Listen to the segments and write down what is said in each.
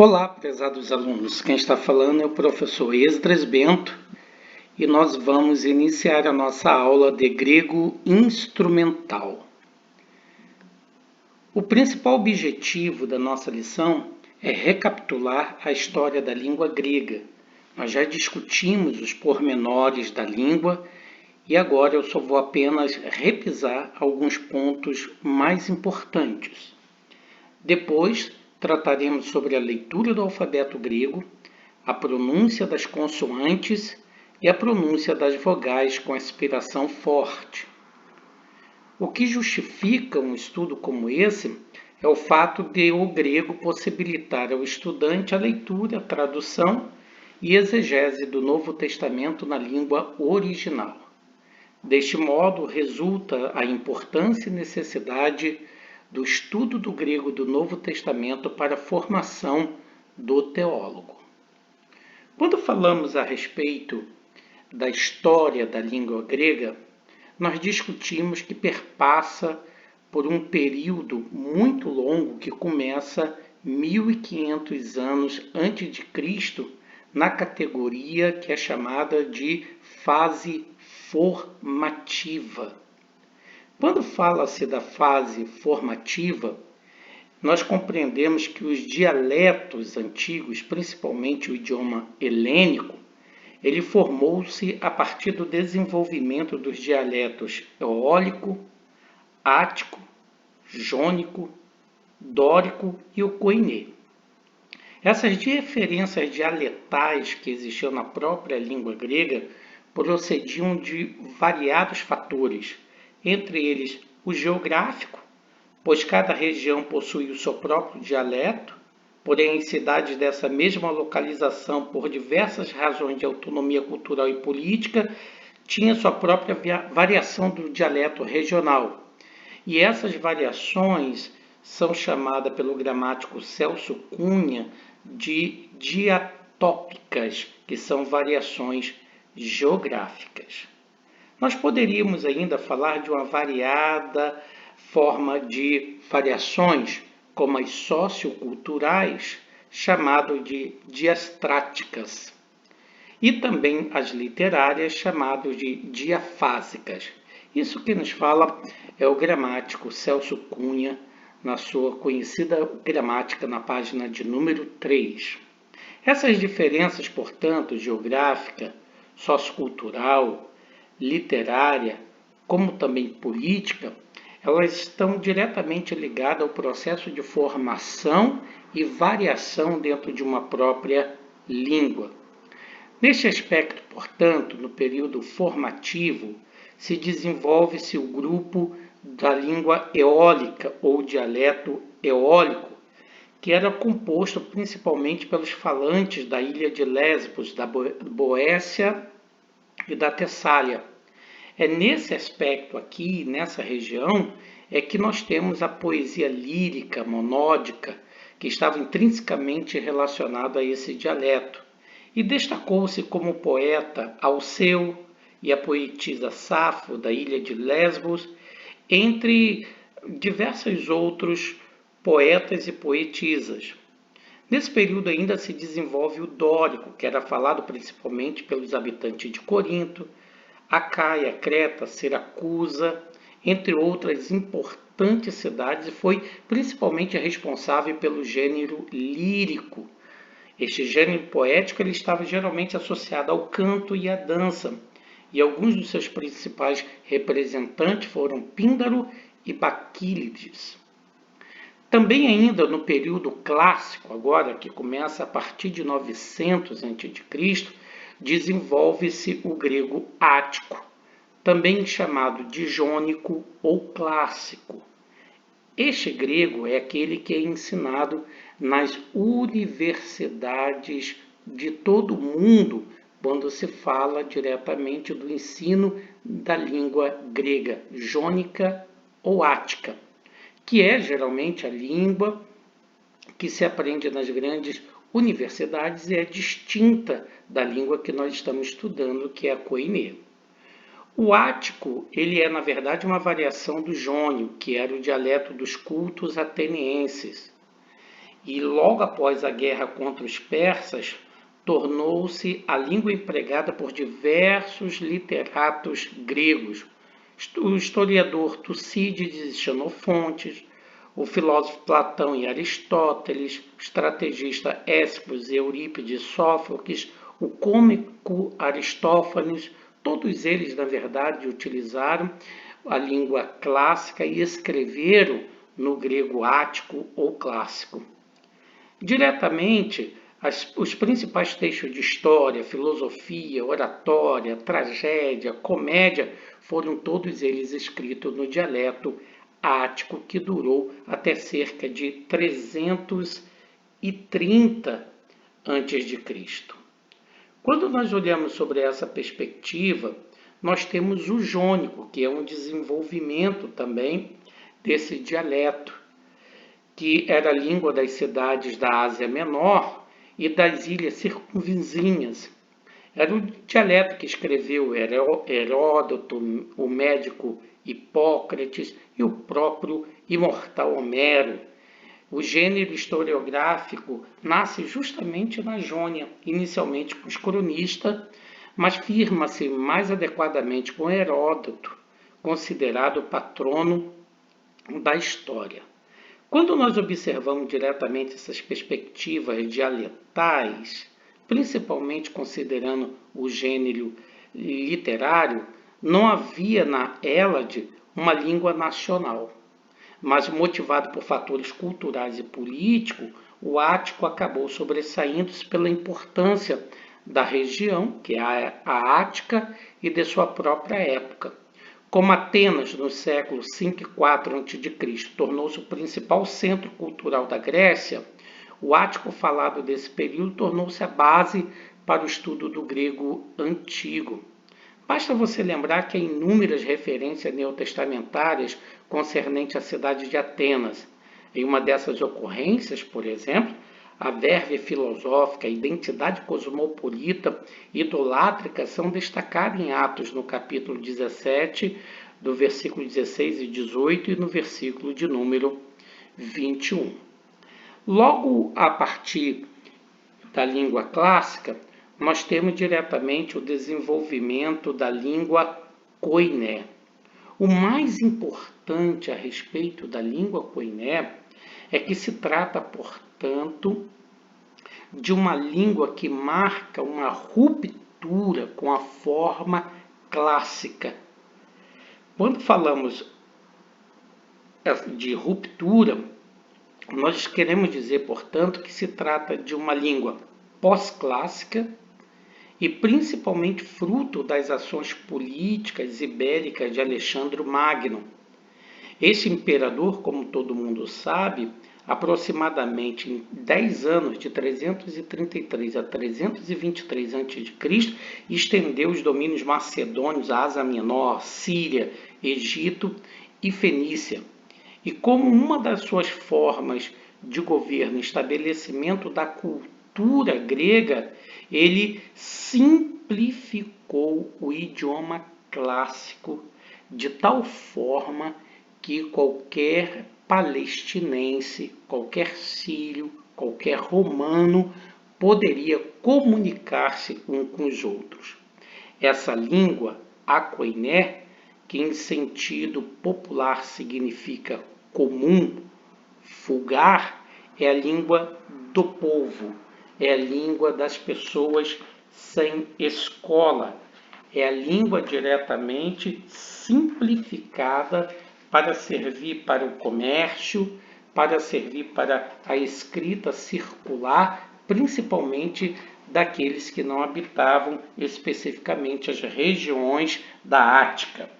Olá, prezados alunos. Quem está falando é o professor Esdras Bento e nós vamos iniciar a nossa aula de grego instrumental. O principal objetivo da nossa lição é recapitular a história da língua grega. Nós já discutimos os pormenores da língua e agora eu só vou apenas repisar alguns pontos mais importantes. Depois, trataremos sobre a leitura do alfabeto grego, a pronúncia das consoantes e a pronúncia das vogais com aspiração forte. O que justifica um estudo como esse é o fato de o grego possibilitar ao estudante a leitura, a tradução e exegese do Novo Testamento na língua original. Deste modo, resulta a importância e necessidade do estudo do grego do Novo Testamento para a formação do teólogo. Quando falamos a respeito da história da língua grega, nós discutimos que perpassa por um período muito longo que começa 1500 anos antes de Cristo, na categoria que é chamada de fase formativa. Quando fala-se da fase formativa, nós compreendemos que os dialetos antigos, principalmente o idioma helênico, ele formou-se a partir do desenvolvimento dos dialetos eólico, ático, jônico, dórico e o koiné. Essas diferenças dialetais que existiam na própria língua grega procediam de variados fatores, entre eles o geográfico, pois cada região possui o seu próprio dialeto, porém as cidades dessa mesma localização, por diversas razões de autonomia cultural e política, tinham sua própria variação do dialeto regional. E essas variações são chamadas pelo gramático Celso Cunha de diatópicas, que são variações geográficas. Nós poderíamos ainda falar de uma variada forma de variações, como as socioculturais, chamado de diastráticas, e também as literárias, chamado de diafásicas. Isso que nos fala é o gramático Celso Cunha, na sua conhecida gramática, na página de número 3. Essas diferenças, portanto, geográfica, sociocultural, literária, como também política, elas estão diretamente ligadas ao processo de formação e variação dentro de uma própria língua. Neste aspecto, portanto, no período formativo, se desenvolve-se o grupo da língua eólica ou dialeto eólico, que era composto principalmente pelos falantes da ilha de Lesbos, da Boécia e da Tessália. É nesse aspecto aqui, nessa região, é que nós temos a poesia lírica, monódica, que estava intrinsecamente relacionada a esse dialeto. E destacou-se como poeta Alceu e a poetisa Safo, da ilha de Lesbos, entre diversos outros poetas e poetisas. Nesse período ainda se desenvolve o dórico, que era falado principalmente pelos habitantes de Corinto, Acaia, Creta, Siracusa, entre outras importantes cidades, e foi principalmente responsável pelo gênero lírico. Este gênero poético ele estava geralmente associado ao canto e à dança, e alguns dos seus principais representantes foram Píndaro e Baquílides. Também ainda no período clássico, agora que começa a partir de 900 a.C., desenvolve-se o grego ático, também chamado de jônico ou clássico. Este grego é aquele que é ensinado nas universidades de todo o mundo, quando se fala diretamente do ensino da língua grega jônica ou ática, que é geralmente a língua que se aprende nas grandes universidades e é distinta da língua que nós estamos estudando, que é a koiné. O ático, ele é, na verdade, uma variação do jônio, que era o dialeto dos cultos atenienses. e logo após a guerra contra os persas, tornou-se a língua empregada por diversos literatos gregos. O historiador Tucídides e Xenofonte, o filósofo Platão e Aristóteles, o estrategista Éschilo, Eurípides, Sófocles, o cômico Aristófanes, todos eles, na verdade, utilizaram a língua clássica e escreveram no grego ático ou clássico. Diretamente, os principais textos de história, filosofia, oratória, tragédia, comédia, foram todos eles escritos no dialeto ático, que durou até cerca de 330 a.C. Quando nós olhamos sobre essa perspectiva, nós temos o jônico, que é um desenvolvimento também desse dialeto, que era a língua das cidades da Ásia Menor e das ilhas circunvizinhas. Era o dialeto que escreveu Heródoto, o médico Hipócrates e o próprio imortal Homero. O gênero historiográfico nasce justamente na Jônia, inicialmente com os cronistas, mas firma-se mais adequadamente com Heródoto, considerado o patrono da história. Quando nós observamos diretamente essas perspectivas dialetais, principalmente considerando o gênero literário, não havia na Hélade uma língua nacional. Mas, motivado por fatores culturais e políticos, o ático acabou sobressaindo-se pela importância da região, que é a Ática, e de sua própria época. Como Atenas, no século 5 e 4 a.C., tornou-se o principal centro cultural da Grécia, o ático falado desse período tornou-se a base para o estudo do grego antigo. Basta você lembrar que há inúmeras referências neotestamentárias concernentes à cidade de Atenas. Em uma dessas ocorrências, por exemplo, a verve filosófica, a identidade cosmopolita e idolátrica são destacadas em Atos, no capítulo 17, do versículo 16 e 18, e no versículo de número 21. Logo a partir da língua clássica, nós temos diretamente o desenvolvimento da língua koiné. O mais importante a respeito da língua koiné é que se trata, portanto, de uma língua que marca uma ruptura com a forma clássica. Quando falamos de ruptura, nós queremos dizer, portanto, que se trata de uma língua pós-clássica e principalmente fruto das ações políticas ibéricas de Alexandre Magno. Este imperador, como todo mundo sabe, aproximadamente em 10 anos, de 333 a 323 a.C., estendeu os domínios macedônios à Ásia Menor, Síria, Egito e Fenícia. E como uma das suas formas de governo e estabelecimento da cultura grega, ele simplificou o idioma clássico de tal forma que qualquer palestinense, qualquer sírio, qualquer romano poderia comunicar-se um com os outros. Essa língua, a koiné, que em sentido popular significa comum, vulgar, é a língua do povo, é a língua das pessoas sem escola, é a língua diretamente simplificada para servir para o comércio, para servir para a escrita circular, principalmente daqueles que não habitavam especificamente as regiões da Ática.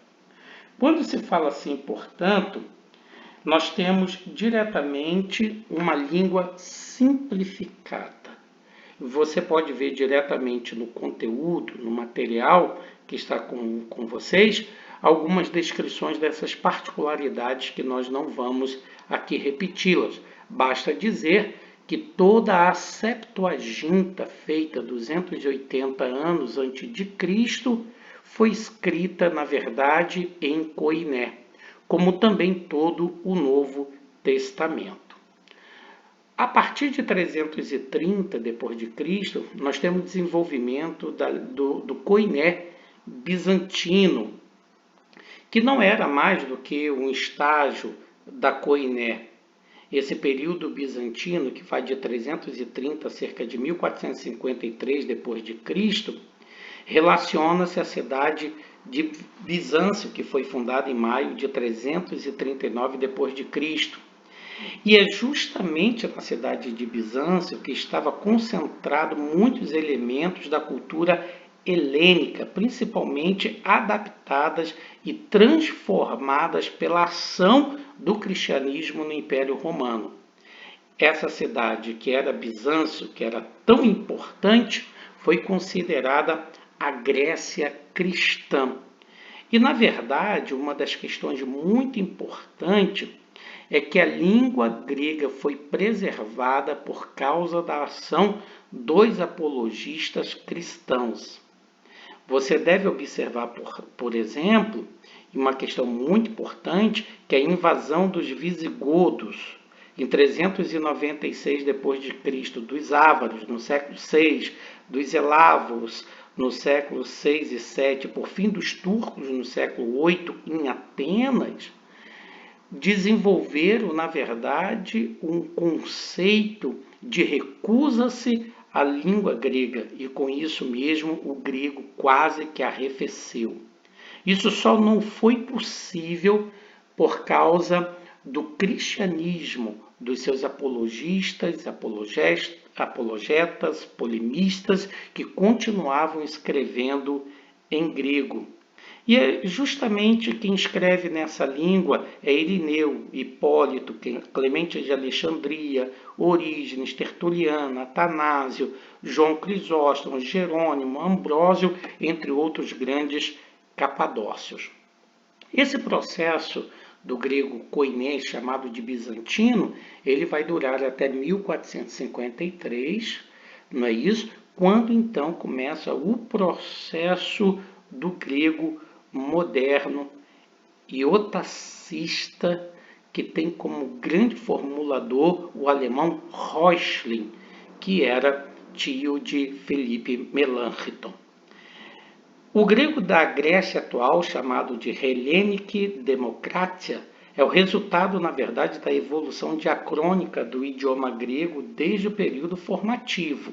Quando se fala assim, portanto, nós temos diretamente uma língua simplificada. Você pode ver diretamente no conteúdo, no material que está com vocês, algumas descrições dessas particularidades que nós não vamos aqui repeti-las. Basta dizer que toda a Septuaginta, feita 280 anos antes de Cristo, foi escrita, na verdade, em koiné, como também todo o Novo Testamento. A partir de 330 d.C., nós temos o desenvolvimento do koiné bizantino, que não era mais do que um estágio da koiné. Esse período bizantino, que vai de 330 a cerca de 1453 d.C., relaciona-se à cidade de Bizâncio, que foi fundada em maio de 339 d.C. E é justamente na cidade de Bizâncio que estava concentrado muitos elementos da cultura helênica, principalmente adaptadas e transformadas pela ação do cristianismo no Império Romano. Essa cidade, que era Bizâncio, que era tão importante, foi considerada a Grécia cristã. E, na verdade, uma das questões muito importantes é que a língua grega foi preservada por causa da ação dos apologistas cristãos. Você deve observar, por exemplo, uma questão muito importante, que é a invasão dos visigodos, em 396 d.C., dos ávaros, no século VI, dos elavos, no século VI e VII, por fim dos turcos, no século VIII, em Atenas, desenvolveram, na verdade, um conceito de recusa-se à língua grega, e com isso mesmo o grego quase que arrefeceu. Isso só não foi possível por causa do cristianismo, dos seus apologistas, apologetas, polemistas, que continuavam escrevendo em grego. E é justamente quem escreve nessa língua é Irineu, Hipólito, Clemente de Alexandria, Orígenes, Tertuliano, Atanásio, João Crisóstomo, Jerônimo, Ambrósio, entre outros grandes capadócios. Esse processo do grego koiné, chamado de bizantino, ele vai durar até 1453, não é isso? Quando então começa o processo do grego moderno e otacista, que tem como grande formulador o alemão Reuchlin, que era tio de Felipe Melanchthon. O grego da Grécia atual, chamado de Hellenic Democratia, é o resultado, na verdade, da evolução diacrônica do idioma grego desde o período formativo.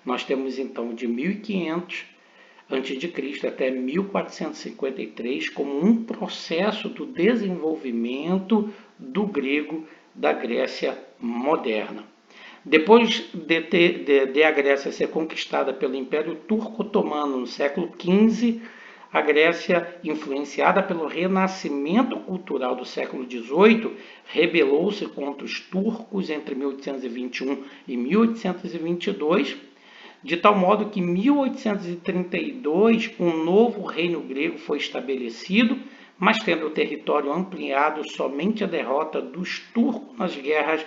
Nós temos então de 1500 a.C. até 1453 como um processo do desenvolvimento do grego da Grécia moderna. Depois de a Grécia ser conquistada pelo Império Turco Otomano no século XV, a Grécia, influenciada pelo renascimento cultural do século XVIII, rebelou-se contra os turcos entre 1821 e 1822, de tal modo que em 1832 um novo reino grego foi estabelecido, mas tendo o território ampliado somente a derrota dos turcos nas guerras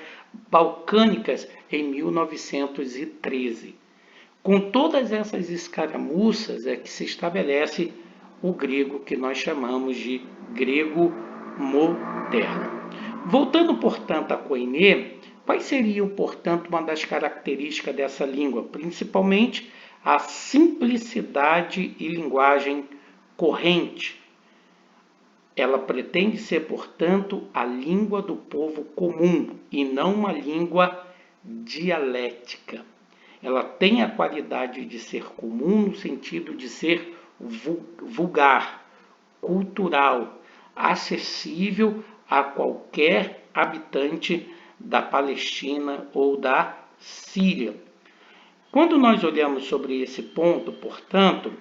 balcânicas em 1913. Com todas essas escaramuças é que se estabelece o grego que nós chamamos de grego moderno. Voltando, portanto, a koiné, quais seriam, portanto, uma das características dessa língua? Principalmente a simplicidade e linguagem corrente. Ela pretende ser, portanto, a língua do povo comum e não uma língua dialética. Ela tem a qualidade de ser comum no sentido de ser vulgar, cultural, acessível a qualquer habitante da Palestina ou da Síria. Quando nós olhamos sobre esse ponto, portanto,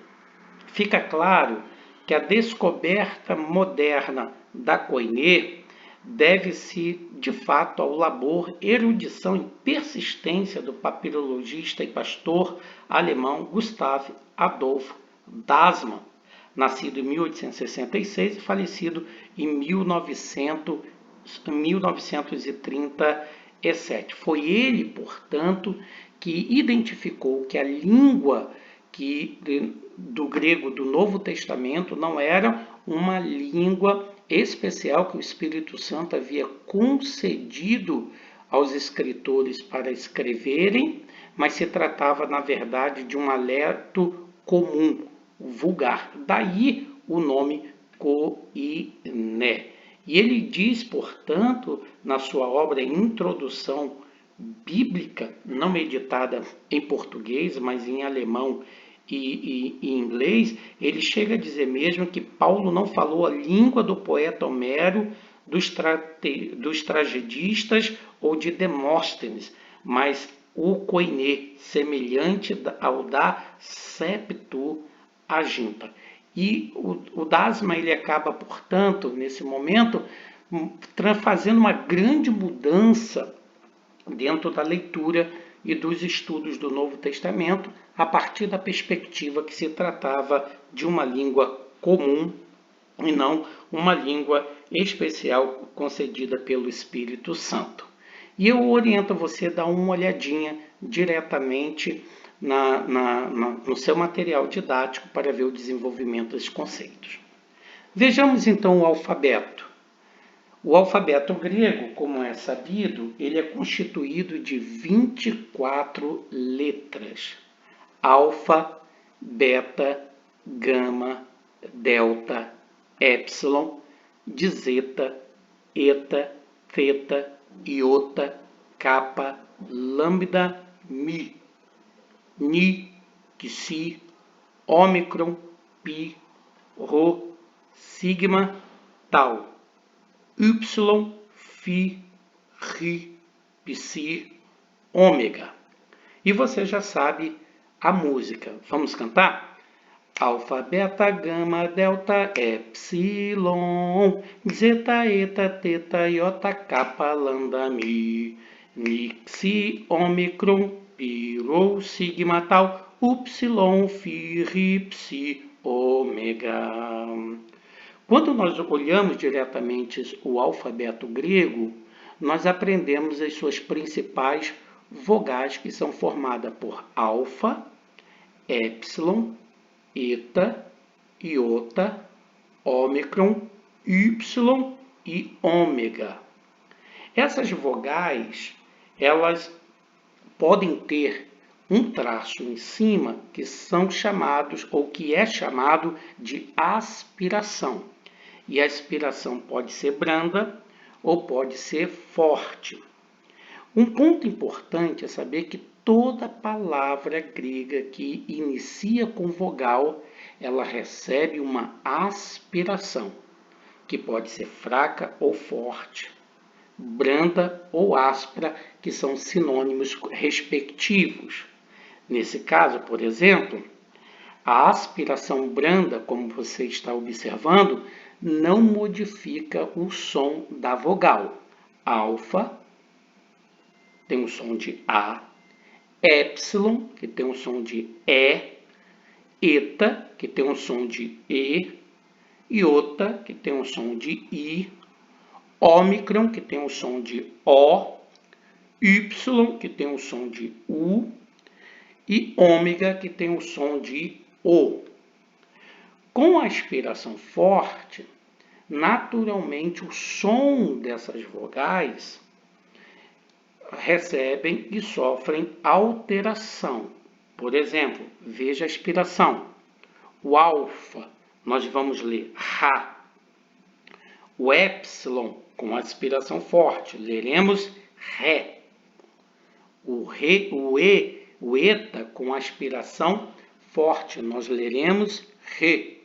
fica claro que a descoberta moderna da koiné deve-se, de fato, ao labor, erudição e persistência do papirologista e pastor alemão Gustav Adolf Dasmann, nascido em 1866 e falecido em 1937. Foi ele, portanto, que identificou que a língua do grego do Novo Testamento não era uma língua especial que o Espírito Santo havia concedido aos escritores para escreverem, mas se tratava, na verdade, de um dialeto comum, vulgar. Daí o nome Koiné. E ele diz, portanto, na sua obra Introdução Bíblica, não editada em português, mas em alemão e inglês, ele chega a dizer mesmo que Paulo não falou a língua do poeta Homero, dos tragedistas ou de Demóstenes, mas o koiné, semelhante ao da Septuaginta. E o Dasma ele acaba, portanto, nesse momento, fazendo uma grande mudança dentro da leitura e dos estudos do Novo Testamento, a partir da perspectiva que se tratava de uma língua comum e não uma língua especial concedida pelo Espírito Santo. E eu oriento você a dar uma olhadinha diretamente no seu material didático para ver o desenvolvimento desses conceitos. Vejamos então o alfabeto. O alfabeto grego, como é sabido, ele é constituído de 24 letras. Alfa, beta, gama, delta, épsilon, de zeta, eta, teta, iota, kappa, lambda, mi, ni, psi, ômicron, pi, rho, sigma, tau, y, phi, ri, psi, ômega. E você já sabe a música. Vamos cantar? Alfa, beta, gama, delta, epsilon, zeta, eta, teta, iota, kappa, lambda, mi, psi, ômicron, pi, rho, sigma, tau, y, phi, ri, psi, ômega. Quando nós olhamos diretamente o alfabeto grego, nós aprendemos as suas principais vogais, que são formadas por alfa, épsilon, eta, iota, ômicron, y e ômega. Essas vogais, elas podem ter um traço em cima que são chamados, ou que é chamado de aspiração. E a aspiração pode ser branda ou pode ser forte. Um ponto importante é saber que toda palavra grega que inicia com vogal, ela recebe uma aspiração, que pode ser fraca ou forte, branda ou áspera, que são sinônimos respectivos. Nesse caso, por exemplo, a aspiração branda, como você está observando, não modifica o som da vogal. Alfa tem o som de A, épsilon, que tem o som de E, eta, que tem o som de E, iota, que tem o som de I, ômicron, que tem o som de O, Y, que tem o som de U, e ômega, que tem o som de O. Com a aspiração forte, naturalmente o som dessas vogais recebem e sofrem alteração. Por exemplo, veja a aspiração. O alfa, nós vamos ler Ra. O épsilon, com aspiração forte, leremos Ré. O eta, com aspiração forte, nós leremos Rê.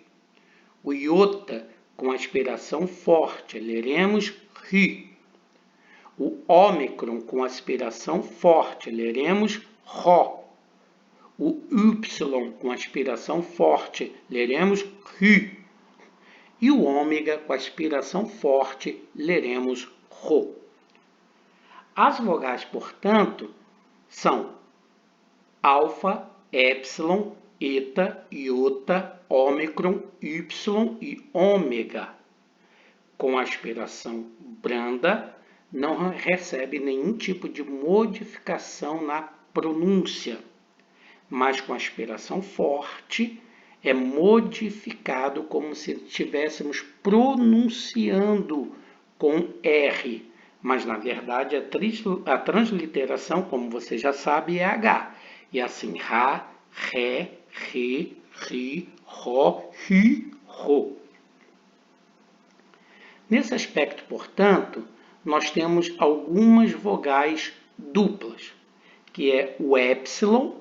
O iota, com aspiração forte, leremos Ri. O ômicron, com aspiração forte, leremos Ró. O Y, com aspiração forte, leremos Ri. E o ômega, com aspiração forte, leremos Rô. As vogais, portanto, são alfa, épsilon, eta, iota, ômicron, y e ômega. Com aspiração branda, não recebe nenhum tipo de modificação na pronúncia, mas com aspiração forte é modificado como se estivéssemos pronunciando com R, mas na verdade a transliteração, como você já sabe, é H. E assim, Ra, Ré, Ri, Ri, Ró, Ri, Ro. Nesse aspecto, portanto, nós temos algumas vogais duplas, que é o épsilon,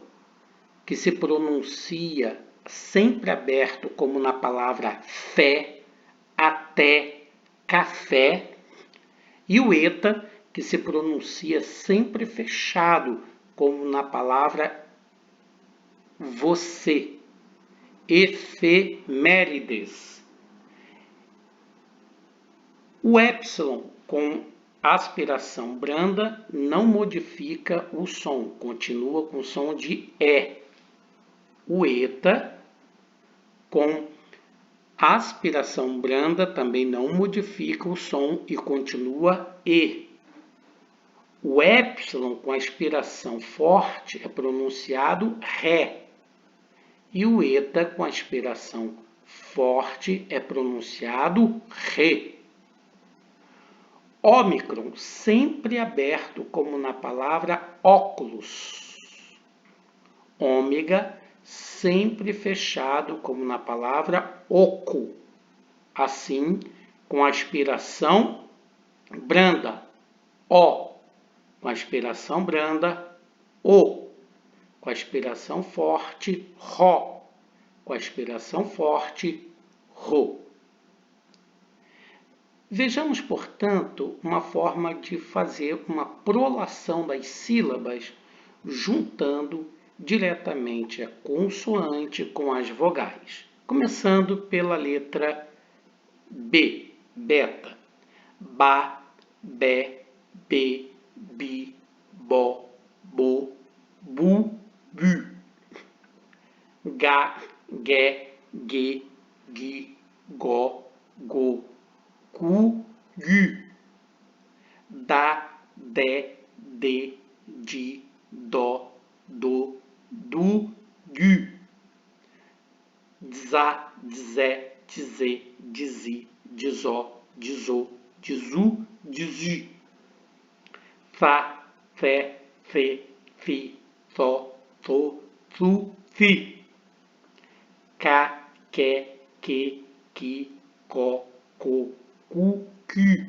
que se pronuncia sempre aberto, como na palavra fé, até, café, e o eta, que se pronuncia sempre fechado, como na palavra você, efemérides. O épsilon com aspiração branda não modifica o som, continua com o som de E. O eta com aspiração branda também não modifica o som e continua E. O épsilon com aspiração forte é pronunciado Ré. E o eta com aspiração forte é pronunciado Ré. Ômicron sempre aberto, como na palavra óculos. Ômega sempre fechado, como na palavra oco. Assim, com aspiração branda, O. Com aspiração branda, O. Com aspiração forte, Ró. Com aspiração forte, Rô. Vejamos, portanto, uma forma de fazer uma prolação das sílabas juntando diretamente a consoante com as vogais. Começando pela letra B, beta. Ba, bé, be, bi, bo, bu, bu. Ga, ge, ge, gi, go, go. Cu, gu. Da, de, di, do, do, du, gu. Dza, dzé, dzé, dizi, dizó, dizô, dizu, dizi. Fa, fé, fê, fi, fó, fô, fu, fi. Ca, que, qui, có, co, cu, qui.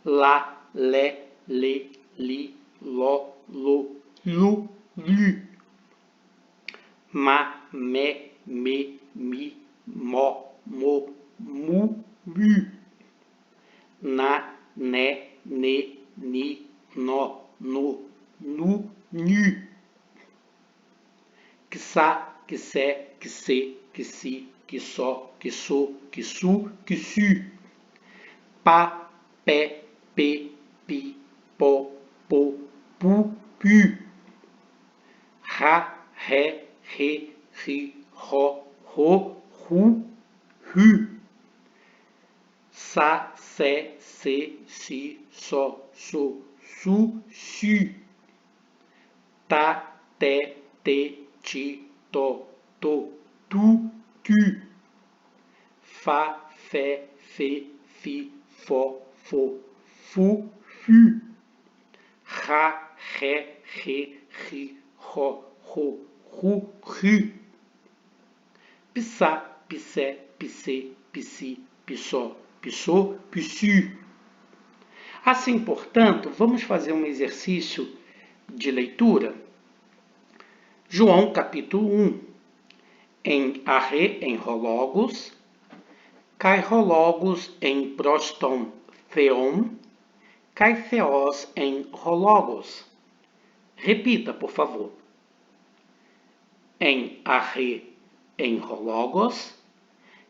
La, lé, lê, li, ló, lo, lu, li. Ma, me, mi, mo, mu, mu. Na, né, ne, ni, no, nu, nu. Quiçá, quissé, quissê, quissi, quissó, quissô, quissu, quissu. Pá, pé, pê, pi, pó, pô, pu, pu. Rá, ré, rê, ri, ró, rô, ru, hu. Sa, sé, se, si, só, so, su, su. Ta, té, te, ti, to, tu, tu. Fa, fé, fe, fi, fó, fo, fu, fu. Ra, ré, rê, ri, ró, ro, ru, ru. Pissá, pissé, pissê, pissi, pissó, pissô, pissi. Assim, portanto, vamos fazer um exercício de leitura. João, capítulo 1. Em arre, em rologos, kai rologos em proston theon, kai theos em rologos. Repita, por favor. Em arre, em rologos,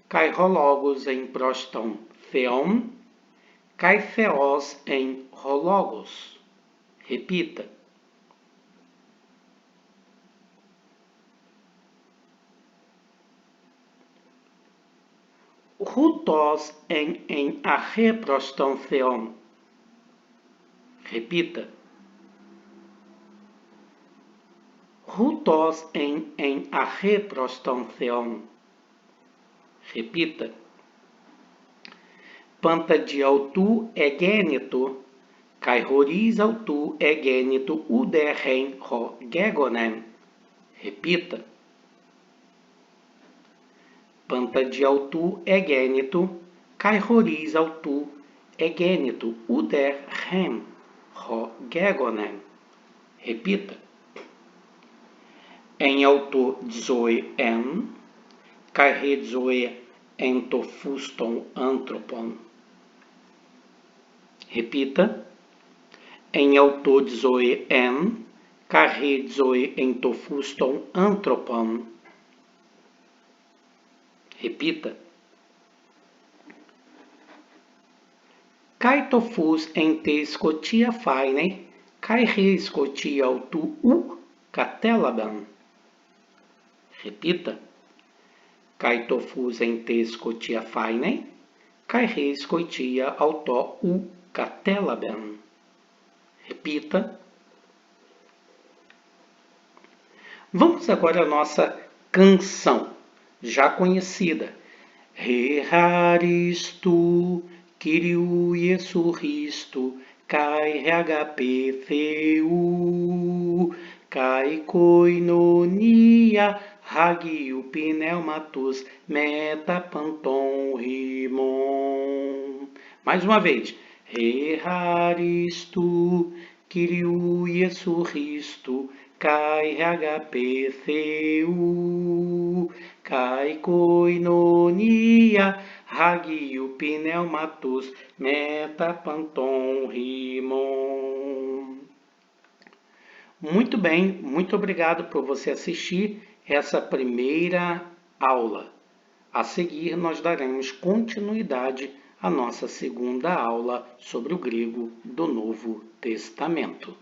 kai rologos em proston theon, kai theos em rologos. Repita. Rutos em arre proston theon. Repita. Rutos em arre proston theon. Repita. Pantadiautu egênito kai horis autu egenitu uderren ho gegonen. Repita. Panta de autu egenitu, kai horis autu egenitu uderren ho gegonen. Repita. En auto zoe en, kai he zoe entofuston anthropon. Repita. En auto zoe en, kai he zoe entofuston anthropon. Repita. Kai tofus ente scotia faine, kai he scotia autu u catelaban. Repita. Kai tofus ente scotia faine, kai he scotia auto u catelaban. Repita. Vamos agora à nossa canção, já conhecida. Reharistu, Kyriou Iesu Christu, kai HPCU, kai koinonia, hagiu pneumatus, metapanton rimon. Mais uma vez. Reharistu, Kyriou Iesu Christu, kai HPCU, kai koinonia, hagiu pneumatus, metapanton rimon. Muito bem, muito obrigado por você assistir essa primeira aula. A seguir, nós daremos continuidade à nossa segunda aula sobre o grego do Novo Testamento.